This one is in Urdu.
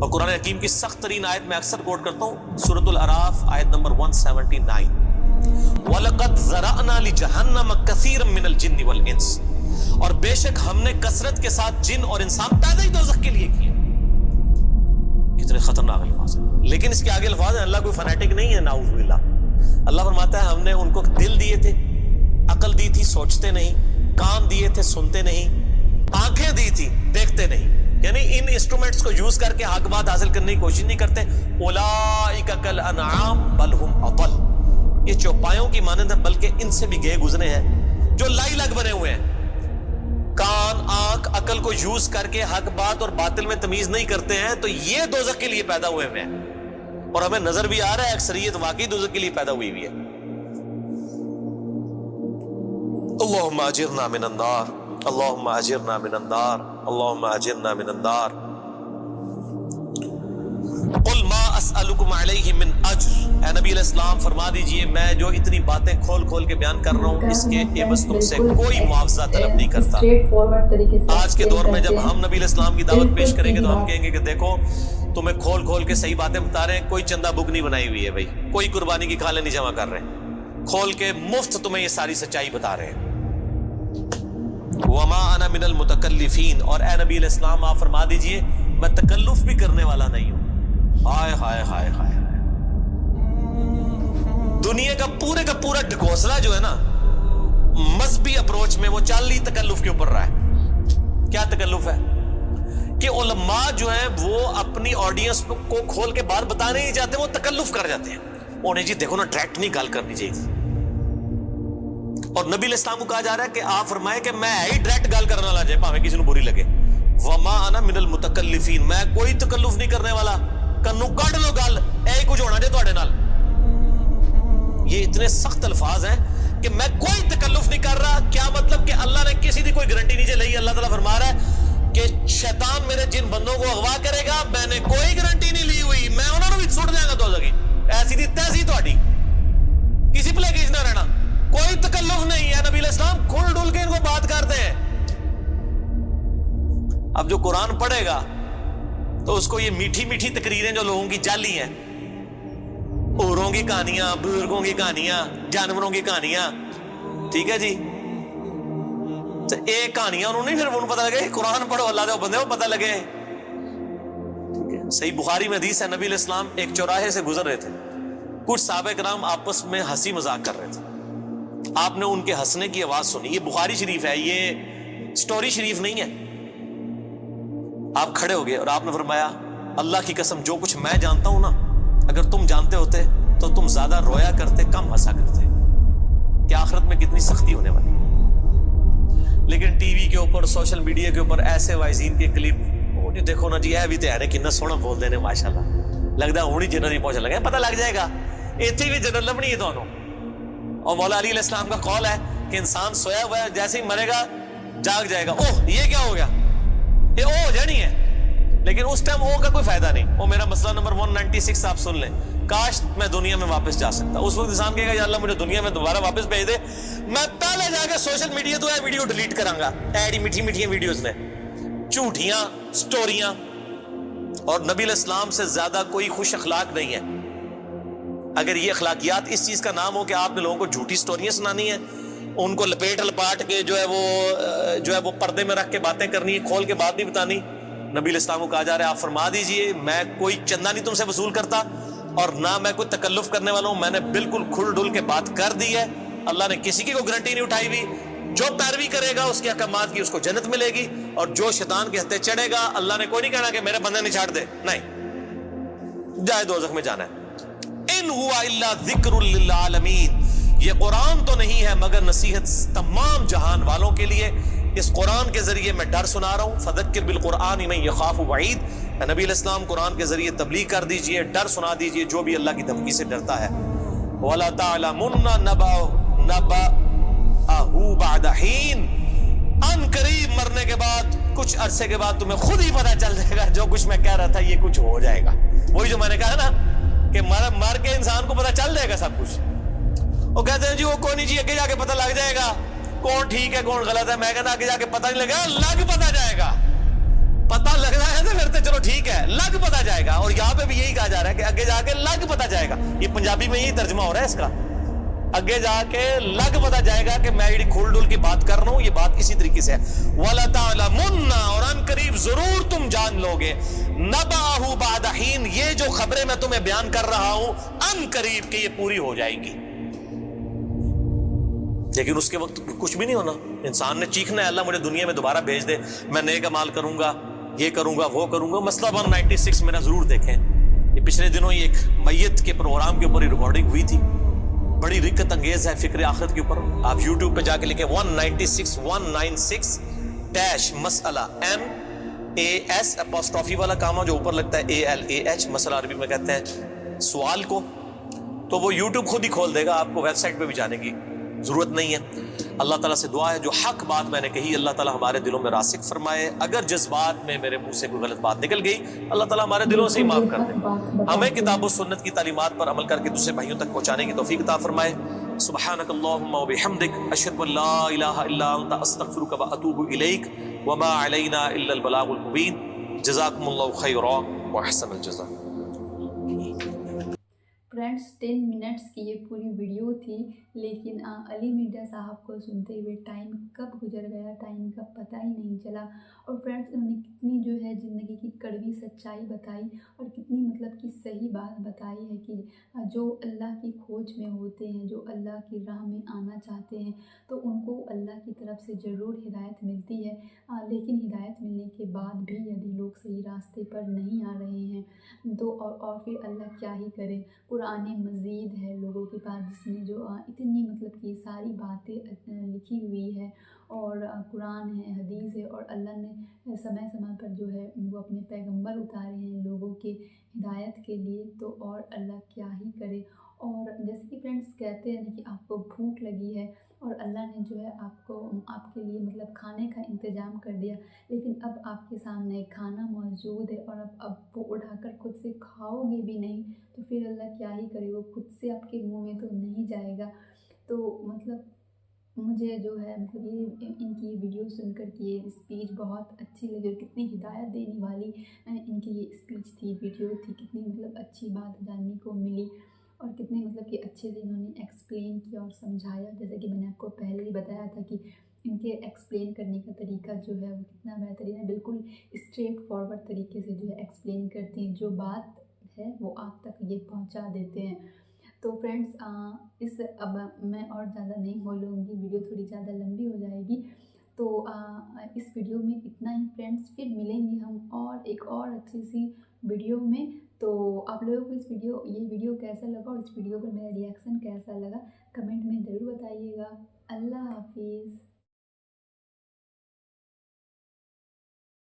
اور قرآن حکیم کی سخت ترین آیت میں اکثر کوٹ کرتا ہوں، سورۃ الاعراف آیت نمبر 179، وَلَقَدْ ذَرَأْنَا لِجَهَنَّمَ كَثِيرًا مِنَ الْجِنِّ وَالْإِنسِ، اور بے شک ہم نے کثرت کے ساتھ جن اور انسان پیدا ہی دوزخ کے لیے کیے۔ کتنے خطرناک الفاظ ہیں، لیکن اس کے آگے الفاظ ہیں، اللہ کوئی فنیٹک نہیں ہے، نعوذ باللہ۔ اللہ فرماتا ہے ہم نے ان کو دل دیے تھے، عقل دی تھی، سوچتے نہیں، کان دیے تھے، سنتے نہیں، آنکھیں دی تھی، دیکھتے نہیں، یعنی ان انسٹرومنٹس کو یوز کر کے حق بات حاصل کرنے کی کوشش نہیں کرتے۔ اولئک کالانعام بل ہم اضل، یہ چوپایوں کی مانند ہیں بلکہ ان سے بھی گئے گزرے ہیں، جو لائی لگ بنے ہوئے ہیں، کان آنکھ عقل کو یوز کر کے حق بات اور باطل میں تمیز نہیں کرتے ہیں، تو یہ دوزخ کے لیے پیدا ہوئے ہیں، اور ہمیں نظر بھی آ رہا ہے اکثریت واقعی دوزخ کے لیے پیدا ہوئی ہوئی ہے۔ اللہم اجرنا من النار، اللہم اجرنا من النار، اللہم اجرنا من النار۔ قل ما اسألکم علیہ من اجر، اے نبی علیہ السلام فرما دیجئے میں جو اتنی باتیں کھول کھول کے بیان کر رہا ہوں اس کے عوض تم سے کوئی معاوضہ طلب نہیں کرتا۔ آج کے دور میں جب ہم نبی علیہ السلام کی دعوت پیش کریں گے تو ہم کہیں گے کہ دیکھو تمہیں کھول کھول کے صحیح باتیں بتا رہے ہیں، کوئی چندہ بک نہیں بنائی ہوئی ہے بھائی، کوئی قربانی کی کھالیں نہیں جمع کر رہے ہیں، کھول کے مفت تمہیں یہ ساری سچائی بتا رہے ہیں۔ وما انا من المتکلفین، اور اے نبی علیہ السلام آپ فرما دیجئے میں تکلف بھی کرنے والا نہیں ہوں۔ ہائے ہائے ہائے ہائے، دنیا کا پورا ڈھکوسلا جو ہے نا مذہبی اپروچ میں، وہ چال ہی تکلف کے اوپر رہا ہے۔ کیا تکلف ہے؟ کہ علماء جو ہیں وہ اپنی آڈینس کو کھول کے بات بتانے نہیں چاہتے، وہ تکلف کر جاتے ہیں، انہیں جی دیکھو نا ڈائریکٹ نہیں گل کرنی چاہیے، اور نبی علیہ السلام کو کہا جا رہا ہے کہ آپ فرمائے کہ میں ہی ڈائریکٹ گل کرنے والا جائے پاویں کسی کو بری لگے۔ وما انا من المتکلفین، میں کوئی تکلف نہیں کرنے والا، کنو کڈ لو گل، اے کچھ ہونا جے تواڈے نال۔ یہ اتنے سخت الفاظ ہیں کہ میں کوئی تکلف نہیں کر رہا۔ کیا مطلب کہ اللہ نے کسی دی کوئی گارنٹی نہیں لئی۔ اللہ تعالیٰ فرما رہا ہے کہ شیطان میرے جن بندوں کو اغوا کرے گا میں نے کوئی گارنٹی نہیں لی ہوئی، میں انہوں نے بھی سٹ دیا گا دوزخی، ایسی دی تیسی تہاڈی، کسی پلے کیچ نہ رہنا، کوئی تکلف نہیں ہے۔ نبی علیہ السلام کھل ڈل کے ان کو بات کرتے ہیں۔ اب جو قرآن پڑھے گا تو اس کو یہ میٹھی میٹھی تقریریں جو لوگوں کی جعلی ہیں، اوروں کی کہانیاں، بزرگوں کی کہانیاں، جانوروں کی کہانیاں، ٹھیک ہے جی، تو ایک کہانیاں انہوں نے پھر انہوں پتہ لگے، قرآن پڑھو اللہ دے بندے کو پتہ لگے۔ صحیح بخاری میں حدیث ہے، نبی علیہ السلام ایک چوراہے سے گزر رہے تھے، کچھ صحابہ کرام آپس میں ہنسی مذاق کر رہے تھے، آپ نے ان کے ہنسنے کی آواز سنی۔ یہ بخاری شریف ہے، یہ سٹوری شریف نہیں ہے۔ آپ کھڑے ہو گئے اور آپ نے فرمایا اللہ کی قسم جو کچھ میں جانتا ہوں نا، اگر تم جانتے ہوتے تو تم زیادہ رویا کرتے، کم ہنسا کرتے، کہ آخرت میں کتنی سختی ہونے والی۔ لیکن ٹی وی کے اوپر، سوشل میڈیا کے اوپر ایسے وائزین کے کلپ، وہ جی دیکھو نا جی اے بھی تے ہے کتنا سونا بول دے نے ماشاءاللہ، لگتا ہوں ہی جنرل پہنچ لگا، پتہ لگ جائے گا ایتھے بھی جنرل لبنی ہے تانوں۔ اور مولا علی علیہ السلام کا قول ہے کہ انسان سویا ہوا ہے، جیسے ہی مرے گا جاگ جائے گا، اوہ یہ کیا ہو گیا، یہ او ہو جانی ہے، لیکن اس ٹائم او کا کوئی فائدہ نہیں۔ وہ میرا مسئلہ نمبر 196 آپ سن لیں، کاش میں دنیا میں واپس جا سکتا۔ اس وقت انسان کہے گا یا اللہ مجھے دنیا میں دوبارہ واپس بھیج دے، میں پہلے جا کے سوشل میڈیا تو ہے ویڈیو ڈیلیٹ کراں گا، ایڈی میٹھی میٹھی ویڈیوز میں، جھوٹیاں سٹوریاں۔ اور نبی علیہ السلام سے زیادہ کوئی خوش اخلاق نہیں ہے۔ اگر یہ اخلاقیات اس چیز کا نام ہو کہ آپ نے لوگوں کو جھوٹی سٹوریاں سنانی ہیں، ان کو لپیٹ لپاٹ کے جو ہے وہ پردے میں رکھ کے باتیں کرنی ہے، کھول کے بات نہیں بتانی، نبی علیہ السلام کو کہا جا رہا ہے آپ فرما دیجئے میں کوئی چندہ نہیں تم سے وصول کرتا، اور نہ میں کوئی تکلف کرنے والا ہوں، میں نے بالکل کھل ڈل کے بات کر دی ہے۔ اللہ نے کسی کی کوئی گارنٹی نہیں اٹھائی ہوئی، جو پیروی کرے گا اس کے احکامات کی اس کو جنت ملے گی، اور جو شیطان کے ہتھے چڑھے گا اللہ نے کوئی نہیں کہنا کہ میرے بندے نہیں چھاڑ دے، نہیں جائے دوزخ میں جانا ہے۔ ان ہوا الا ذکر للعالمین، یہ قرآن تو نہیں ہے مگر نصیحت تمام جہان والوں کے لیے۔ اس قرآن کے ذریعے میں ڈر سنا رہا ہوں، فذکر بالقرآن من یخاف وعید، نبی علیہ السلام قرآن کے ذریعے تبلیغ کر دیجئے، ڈر سنا دیجئے جو بھی اللہ کی دھمکی سے ڈرتا ہے۔ وَلَا تَعْلَمُنَّ نَبَأَهُ بَعْدَ حِينٍ، ان قریب مرنے کے بعد کچھ عرصے کے بعد تمہیں خود ہی پتہ چل جائے گا جو کچھ میں کہہ رہا تھا یہ کچھ ہو جائے گا۔ وہی جو میں نے کہا نا کہ مر کے انسان کو پتہ چل جائے گا سب کچھ۔ وہ کہتے ہیں جی وہ کوئی نہیں جی آگے جا کے پتہ لگ جائے گا کون ٹھیک ہے کون غلط ہے، میں کہتا آگے جا کے پتہ نہیں لگا، اللہ کو پتہ جائے گا۔ پتہ لگ رہا ہے تو پھر تو چلو ٹھیک ہے، لگ پتہ جائے گا. اور یہاں پہ بھی یہی کہا جا رہا ہے کہ آگے جا کے لگ پتہ جائے گا. یہ پنجابی میں یہی ترجمہ ہو رہا ہے اس کا. آگے جا کے لگ پتہ جائے گا کہ میں یہ کھول ڈول کی بات کر رہا ہوں یہ بات اسی طریقے سے ہے. وَلَتَعْلَمُنَّ، اور ان قریب ضرور تم جان لوگے، نَبَأَهُ بَعْدَ حِينٍ، یہ جو خبریں میں تمہیں بیان کر رہا ہوں ان قریب کہ یہ پوری ہو جائے گی. لیکن اس کے وقت کچھ بھی نہیں ہونا. انسان نے چیخنا ہے اللہ مجھے دنیا میں دوبارہ بھیج دے، میں نیک اعمال کروں گا، یہ کروں گا وہ کروں گا. مسئلہ 196 میرا ضرور دیکھیں. یہ پچھلے دنوں یہ ایک میت کے پروگرام کے اوپر ریکارڈنگ ہوئی تھی، بڑی رکت انگیز ہے فکر آخرت کے اوپر. آپ یوٹیوب پہ جا کے لکھیں 196 ڈیش مسئلہ MAS اپوسٹرافی والا کامہ جو اوپر لگتا ہے ALAH، مسئلہ عربی میں کہتے ہیں سوال کو. تو وہ یوٹیوب خود ہی کھول دے گا، آپ کو ویب سائٹ پہ بھی جانے کی ضرورت نہیں ہے. اللہ تعالیٰ سے دعا ہے جو حق بات میں نے کہی اللہ تعالیٰ ہمارے دلوں میں راسخ فرمائے. اگر جس بات میں میرے منہ سے کوئی غلط بات نکل گئی اللہ تعالیٰ ہمارے دلوں سے ہی معاف کر دے. ہمیں کتاب و سنت کی تعلیمات پر عمل کر کے دوسرے بھائیوں تک پہنچانے کی توفیق عطا فرمائے. سبحانک اللہم و بحمدک، اشہد ان لا الہ الا انت، استغفرک و اتوب الیک، وما علینا الا البلاغ المبین. جزاکم اللہ خیرا واحسن الجزاء. فرینڈس 10 منٹس کی یہ پوری ویڈیو تھی، لیکن علی مرزا صاحب کو سنتے ہوئے ٹائم کب گزر گیا، ٹائم کا پتہ ہی نہیں چلا. اور فرینڈس انہوں نے کتنی جو ہے زندگی کی کڑوی سچائی بتائی اور کتنی مطلب کہ صحیح بات بتائی ہے کہ جو اللہ کی کھوج میں ہوتے ہیں، جو اللہ کی راہ میں آنا چاہتے ہیں تو ان کو اللہ کی طرف سے ضرور ہدایت ملتی ہے. لیکن ہدایت ملنے کے بعد بھی یدی لوگ صحیح راستے پر نہیں آ رہے ہیں تو اور پھر اللہ کیا ہی کرے. قرآن مجید ہے لوگوں کے پاس جس میں جو اتنی مطلب کہ ساری باتیں لکھی ہوئی ہے، اور قرآن ہے، حدیث ہے، اور اللہ نے سمے پر جو ہے وہ اپنے پیغمبر اتارے ہیں لوگوں کے ہدایت کے لیے. تو اور اللہ کیا ہی کرے. اور جیسے کہ فرینڈس کہتے ہیں کہ آپ کو بھوک لگی ہے اور اللہ نے جو ہے آپ کے لیے مطلب کھانے کا انتظام کر دیا، لیکن اب آپ کے سامنے کھانا موجود ہے اور اب وہ اٹھا کر خود سے کھاؤ گے بھی نہیں تو پھر اللہ کیا ہی کرے، وہ خود سے آپ کے منہ میں تو نہیں جائے گا. تو مطلب مجھے جو ہے مطلب یہ ان کی ویڈیو سن کر کے یہ اسپیچ بہت اچھی لگی اور کتنی ہدایت دینے والی ان کی یہ اسپیچ تھی، ویڈیو تھی. کتنی مطلب اچھی بات جاننے کو ملی اور کتنے مطلب کہ اچھے سے انہوں نے ایکسپلین کیا اور سمجھایا. جیسے کہ میں نے آپ کو پہلے ہی بتایا تھا کہ ان کے ایکسپلین کرنے کا طریقہ جو ہے وہ کتنا بہترین ہے، بالکل اسٹریٹ فارورڈ طریقے سے جو ہے ایکسپلین کرتے ہیں، جو بات ہے وہ آپ تک یہ پہنچا دیتے ہیں. تو فرینڈس اب میں اور زیادہ نہیں بولوں گی، ویڈیو تھوڑی زیادہ لمبی ہو جائے گی. تو اس ویڈیو میں اتنا ہی فرینڈس، پھر ملیں گے ہم اور ایک اور اچھی سی ویڈیو میں. تو آپ لوگوں کو یہ ویڈیو کیسا لگا اور اس ویڈیو پر میرا ریئیکشن کیسا لگا کمنٹ میں ضرور بتائیے گا. اللہ حافظ.